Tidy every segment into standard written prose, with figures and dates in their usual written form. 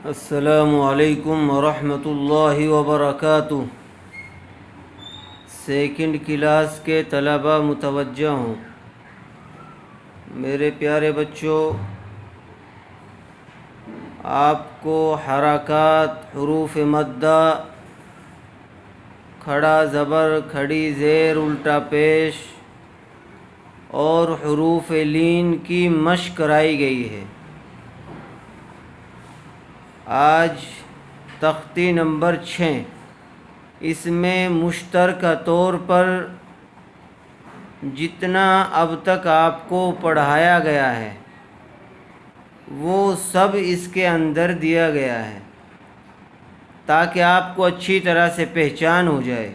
السلام علیکم ورحمۃ اللہ وبرکاتہ۔ سیکنڈ کلاس کے طلبہ متوجہ ہوں۔ میرے پیارے بچوں، آپ کو حرکات، حروف مدہ، کھڑا زبر، کھڑی زیر، الٹا پیش اور حروف لین کی مشق کرائی گئی ہے۔ آج تختی نمبر 6، اس میں مشترکہ طور پر جتنا اب تک آپ کو پڑھایا گیا ہے وہ سب اس کے اندر دیا گیا ہے تاکہ آپ کو اچھی طرح سے پہچان ہو جائے۔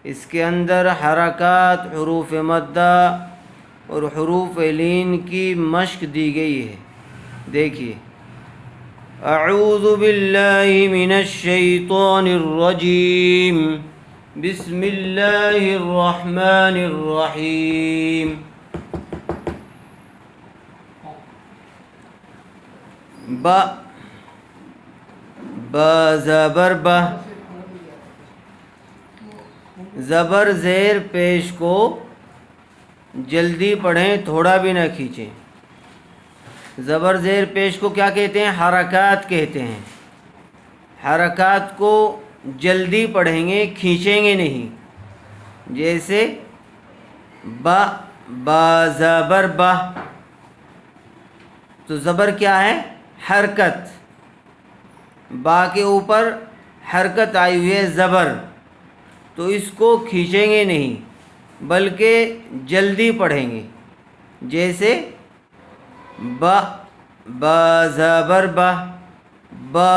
اس کے اندر حرکات، حروف مدہ اور حروف لین کی مشق دی گئی ہے۔ دیکھیے، اعوذ باللہ من الشیطان الرجیم، بسم اللہ الرحمن الرحیم۔ با زبر با، زبر زیر پیش کو جلدی پڑھیں، تھوڑا بھی نہ کھینچیں۔ زبر زیر پیش کو کیا کہتے ہیں؟ حرکات کہتے ہیں۔ حرکات کو جلدی پڑھیں گے، کھینچیں گے نہیں۔ جیسے با زبر با، تو زبر کیا ہے؟ حرکت۔ با کے اوپر حرکت آئی ہوئی ہے، زبر، تو اس کو کھینچیں گے نہیں بلکہ جلدی پڑھیں گے۔ جیسے با زبر با، با،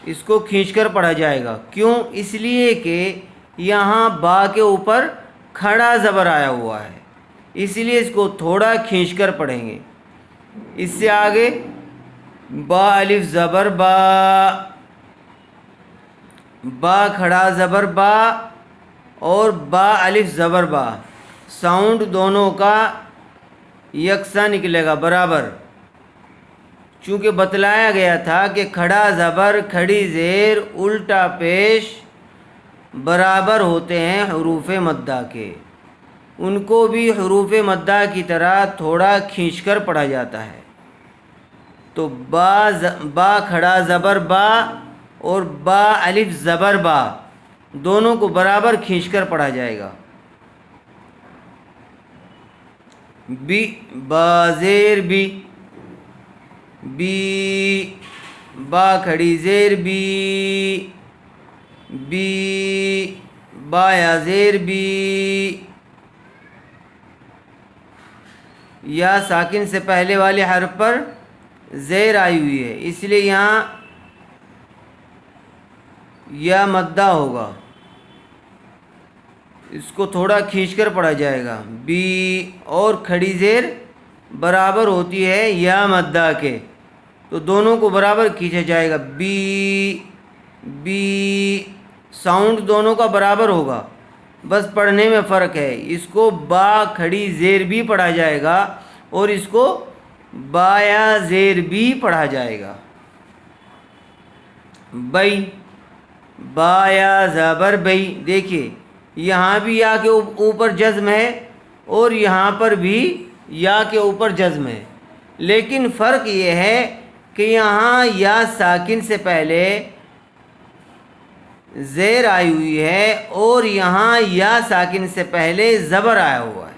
اس کو کھینچ کر پڑھا جائے گا۔ کیوں؟ اس لیے کہ یہاں با کے اوپر کھڑا زبر آیا ہوا ہے، اس لیے اس کو تھوڑا کھینچ کر پڑھیں گے۔ اس سے آگے با الف زبر با، با کھڑا زبر با اور با الف زبر با، ساؤنڈ دونوں کا یکساں نکلے گا، برابر۔ چونکہ بتلایا گیا تھا کہ کھڑا زبر، کھڑی زیر، الٹا پیش برابر ہوتے ہیں حروف مدہ کے، ان کو بھی حروف مدہ کی طرح تھوڑا کھینچ کر پڑھا جاتا ہے۔ تو با کھڑا زبر با اور با الف زبر با دونوں کو برابر کھینچ کر پڑھا جائے گا۔ بی با زیر بی، بی، با کھڑی زیر بی، بی، با یا زیر بی، یا ساکن سے پہلے والے حرف پر زیر آئی ہوئی ہے، اس لیے یہاں یا مدہ ہوگا، اس کو تھوڑا کھینچ کر پڑھا جائے گا۔ بی اور کھڑی زیر برابر ہوتی ہے یا مدہ کے، تو دونوں کو برابر کھینچا جائے گا۔ بی، بی، ساؤنڈ دونوں کا برابر ہوگا، بس پڑھنے میں فرق ہے۔ اس کو با کھڑی زیر بھی پڑھا جائے گا اور اس کو با یا زیر بھی پڑھا جائے گا۔ بئی، با یا زبر بئی، دیکھیے یہاں بھی یا کے اوپر جزم ہے اور یہاں پر بھی یا کے اوپر جزم ہے، لیکن فرق یہ ہے کہ یہاں یا ساکن سے پہلے زیر آئی ہوئی ہے اور یہاں یا ساکن سے پہلے زبر آیا ہوا ہے۔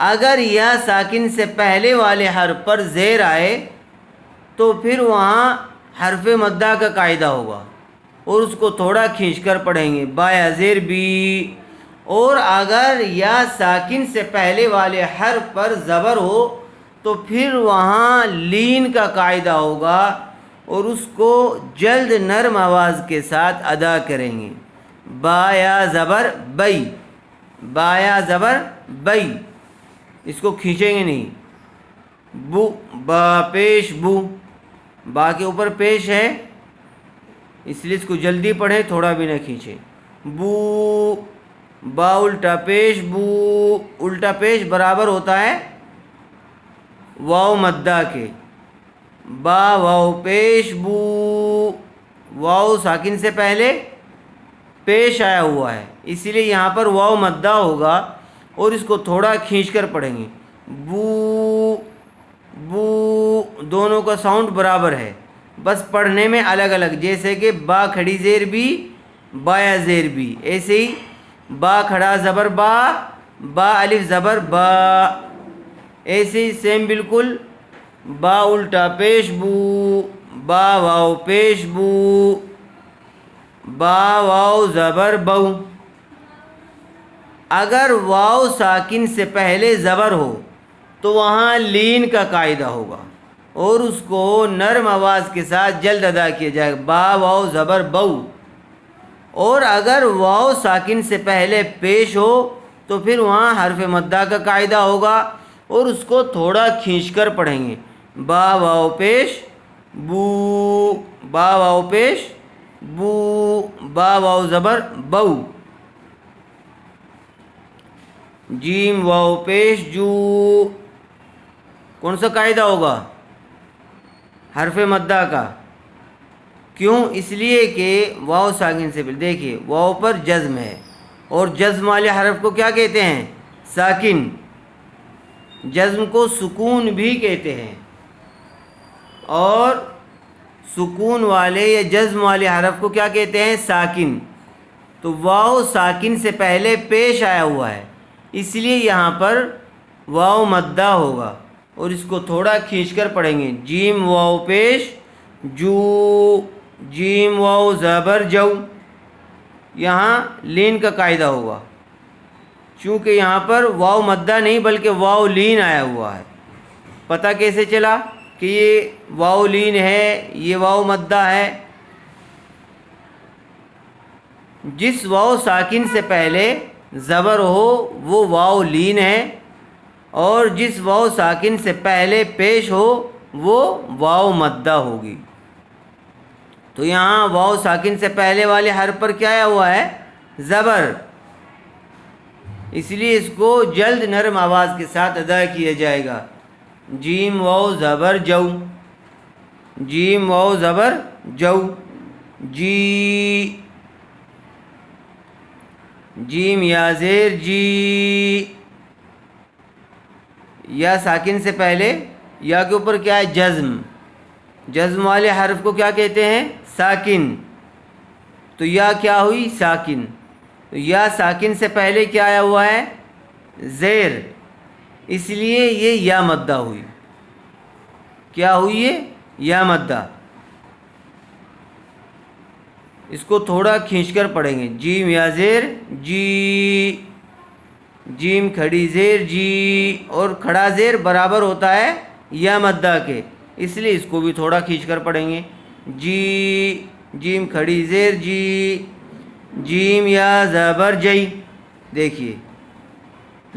اگر یا ساکن سے پہلے والے حرف پر زیر آئے تو پھر وہاں حرف مدہ کا قاعدہ ہوگا اور اس کو تھوڑا کھینچ کر پڑھیں گے، با یا زیر بی۔ اور اگر یا ساکن سے پہلے والے حرف پر زبر ہو تو پھر وہاں لین کا قاعدہ ہوگا اور اس کو جلد نرم آواز کے ساتھ ادا کریں گے۔ با یا زبر بئی، با یا زبر بئی، اس کو کھینچیں گے نہیں۔ بو، با پیش بو، با کے اوپر پیش ہے اس لیے اس کو جلدی پڑھیں، تھوڑا بھی نہ کھینچیں۔ بو، با الٹا پیش بو، الٹا پیش برابر ہوتا ہے واو مدہ کے، با واو پیش بو، واو ساکن سے پہلے پیش آیا ہوا ہے، اسی لیے یہاں پر واو مدہ ہوگا اور اس کو تھوڑا کھینچ کر پڑھیں گے، بو بو، دونوں کا ساؤنڈ برابر ہے، بس پڑھنے میں الگ الگ، جیسے کہ با کھڑی زیر بھی، بایا زیر بھی، ایسے ہی با کھڑا زبر با، با الف زبر با، ایسے ہی سیم بالکل با الٹا پیش بو، با واو پیش بو، با واو زبر بو۔ اگر واو ساکن سے پہلے زبر ہو تو وہاں لین کا قاعدہ ہوگا اور اس کو نرم آواز کے ساتھ جلد ادا کیا جائے گا، با واو زبر بو۔ اور اگر واو ساکن سے پہلے پیش ہو تو پھر وہاں حرف مدہ کا قاعدہ ہوگا اور اس کو تھوڑا کھینچ کر پڑھیں گے، با واو پیش بو، با واو پیش بو، با واو زبر بو۔ جیم واو پیش جو، کون سا قاعدہ ہوگا؟ حرف مدہ کا، کیوں؟ اس لیے کہ واو ساکن سے پہلے، دیکھیے واو پر جزم ہے اور جزم والے حرف کو کیا کہتے ہیں؟ ساکن۔ جزم کو سکون بھی کہتے ہیں، اور سکون والے یا جزم والے حرف کو کیا کہتے ہیں؟ ساکن۔ تو واو ساکن سے پہلے پیش آیا ہوا ہے، اس لیے یہاں پر واو مدہ ہوگا اور اس کو تھوڑا کھینچ کر پڑھیں گے، جیم واو پیش جو، جیم واو زبر جو۔ یہاں لین کا قاعدہ ہوگا چونکہ یہاں پر واو مدہ نہیں بلکہ واو لین آیا ہوا ہے۔ پتہ کیسے چلا کہ یہ واو لین ہے، یہ واو مدہ ہے؟ جس واو ساکن سے پہلے زبر ہو وہ واو لین ہے، اور جس واو ساکن سے پہلے پیش ہو وہ واو مدہ ہوگی۔ تو یہاں واو ساکن سے پہلے والے حرف پر کیا آیا ہوا ہے؟ زبر، اس لیے اس کو جلد نرم آواز کے ساتھ ادا کیا جائے گا، جیم واو زبر جو، جیم واو زبر جو، جی، جیم یا زیر جی، یا ساکن سے پہلے یا کے اوپر کیا ہے؟ جزم۔ جزم والے حرف کو کیا کہتے ہیں؟ ساکن۔ تو یا کیا ہوئی؟ ساکن۔ تو یا ساکن سے پہلے کیا آیا ہوا ہے؟ زیر، اس لیے یہ یا مدہ ہوئی۔ کیا ہوئی یہ؟ یا مدہ۔ اس کو تھوڑا کھینچ کر پڑھیں گے، جیم یا زیر جی، جیم کھڑی زیر جی، اور کھڑا زیر برابر ہوتا ہے یا مدہ کے، اس لیے اس کو بھی تھوڑا کھینچ کر پڑھیں گے، جی، جیم کھڑی زیر جی، جیم یا زبر جئی۔ دیکھیے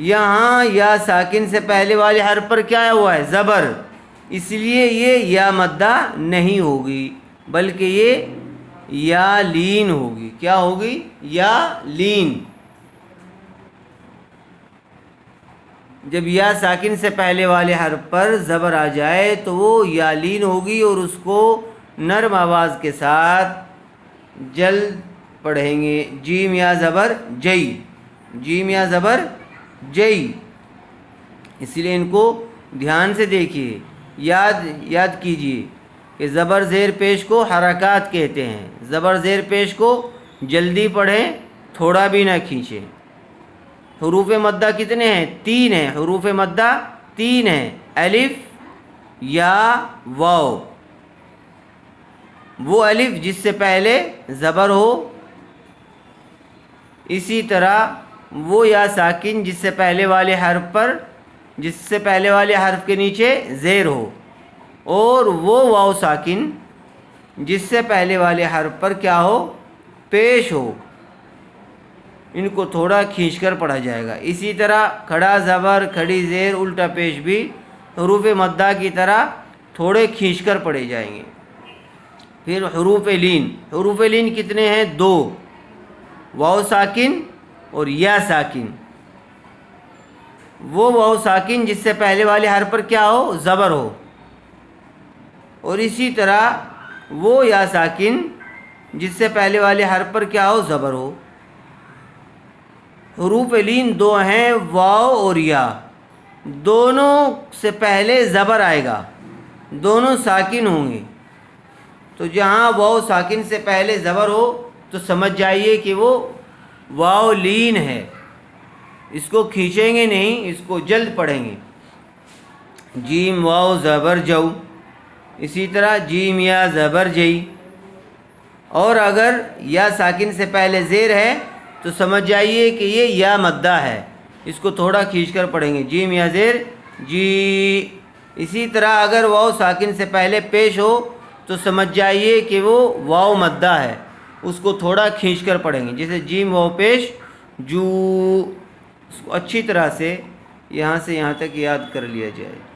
یہاں یا ساکن سے پہلے والے حرف پر کیا آیا ہوا ہے؟ زبر، اس لیے یہ یا مدہ نہیں ہوگی بلکہ یہ یا لین ہوگی۔ کیا ہوگی؟ یا لین۔ جب یا ساکن سے پہلے والے حرف پر زبر آ جائے تو وہ یا لین ہوگی اور اس کو نرم آواز کے ساتھ جلد پڑھیں گے، جیم یا زبر جئی، جیم یا زبر جئی۔ اس لیے ان کو دھیان سے دیکھیے، یاد کیجیے کہ زبر زیر پیش کو حرکات کہتے ہیں، زبر زیر پیش کو جلدی پڑھیں، تھوڑا بھی نہ کھینچیں۔ حروف مدہ کتنے ہیں؟ 3 ہیں، حروف مدہ 3 ہیں، الف یا واو۔ وہ الف جس سے پہلے زبر ہو، اسی طرح وہ یا ساکن جس سے پہلے والے حرف پر، جس سے پہلے والے حرف کے نیچے زیر ہو، اور وہ واو ساکن جس سے پہلے والے حرف پر کیا ہو؟ پیش ہو۔ ان کو تھوڑا کھینچ کر پڑھا جائے گا۔ اسی طرح کھڑا زبر، کھڑی زیر، الٹا پیش بھی حروف مدہ کی طرح تھوڑے کھینچ کر پڑھے جائیں گے۔ پھر حروف لین، حروف لین کتنے ہیں؟ 2، واو ساکن اور یا ساکن۔ وہ واو ساکن جس سے پہلے والے حرف پر کیا ہو؟ زبر ہو، اور اسی طرح وہ یا ساکن جس سے پہلے والے حرف پر کیا ہو؟ زبر ہو۔ حروف لین دو ہیں، واو اور یا، دونوں سے پہلے زبر آئے گا، دونوں ساکن ہوں گے۔ تو جہاں واو ساکن سے پہلے زبر ہو تو سمجھ جائیے کہ وہ واو لین ہے، اس کو کھینچیں گے نہیں، اس کو جلد پڑھیں گے۔ جیم واو زبر جو، اسی طرح جیم یا زبر جئی۔ اور اگر یا ساکن سے پہلے زیر ہے تو سمجھ جائیے کہ یہ یا مدہ ہے، اس کو تھوڑا کھینچ کر پڑھیں گے، جیم یا زیر جی۔ اسی طرح اگر واو ساکن سے پہلے پیش ہو تو سمجھ جائیے کہ وہ واو مدہ ہے، اس کو تھوڑا کھینچ کر پڑھیں گے، جیسے جیم واو پیش جو۔ اس کو اچھی طرح سے یہاں سے یہاں تک یاد کر لیا جائے۔